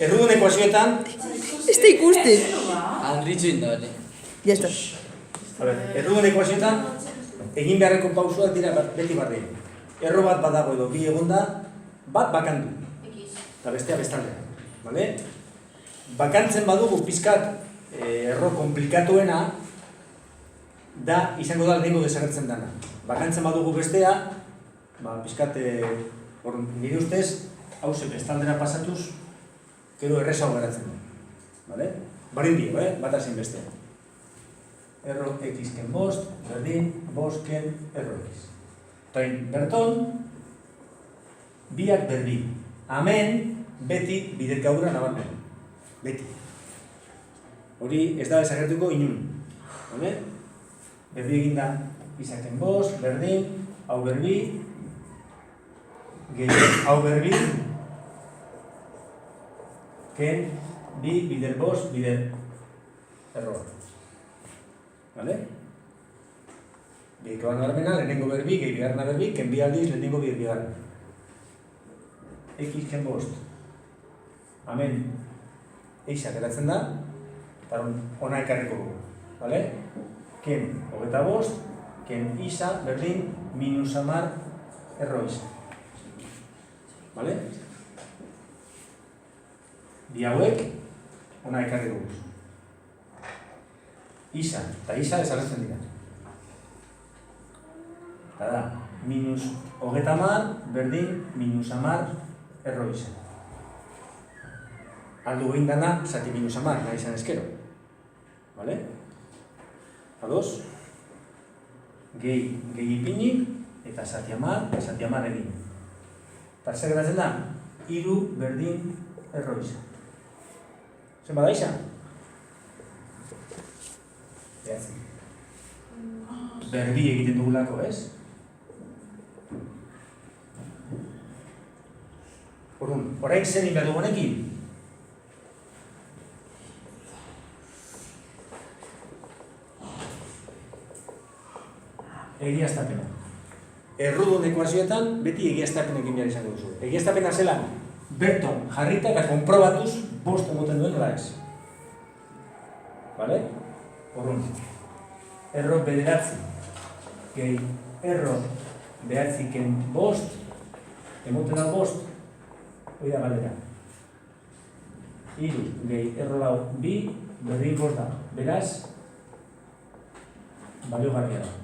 Errudun ekuazioetan... Ez da ikusten. Handritxo indabale. Ya está. Errudun ekuazioetan egin beharreko pausuak dira beti bardin. Erro bat badago edo bi egonda, bat bakandu. Eta bestea bestaldea. Vale? Bakantzen badugu pizkat erro komplikatuena da izango da lehenengo desagertzen dana. Bakantzen badugu bestea, pizkat nire ustez, hauze bestaldera pasatuz, gero errezago geratzen da. Vale? Barin dio, bat azin bestea. Erro x ken bost, berdin, bost ken erro x. Toin, berton, biak berdin. Hemen, beti biderkadura nabarmen. Beti. Hori ez da desagertuko inun. Vale? Berbi eginda, izaken bost, berdin, hau berbi, hau berbi, ken bi bider bost, bider error. Vale? Bikoan nabarmena, lehenengo berbi, gehi bigarna berbi, ken bi aldiz, lehenengo bigarna. X ken bost. Hemen, eixa geratzen da, eta ona ekarriko dugu. Vale? Ken hogeta bost, ken isa, berdin, minus hamar, erro isa. Vale? Bi hauek, ona ekarri dugu. Isa, eta isa desagertzen dira. Eta da, minus hogeta hamar, berdin, minus hamar, erro isa. Aldu egin dana, zati minus hamar, nahi izan eskero. Vale? Ados? Gehi ipinik, eta zati hamar egin. Eta zer geratzen da, hiru berdin erro isa. Zer bada isa? Behatzen. Berbi egiten dugulako, ez? Orain zen egin behar dugunekin? Egiaztapena. Errudun ekuazioetan beti egiaztapenekin behar izango duzu. Egiaztapena zelan, berton jarrita eta konprobatuz bost emoten duen nola ez. Vale? Horrun. Erro bederatzi. Gehi erro behatzi ken bost, emoten da bost, hori da galdera. Hiru gehi erro lau bi, berdin bost da. Beraz, balio garria da.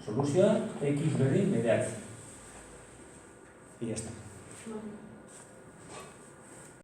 Soluzioa, x berdin bederatzi. Y ya está.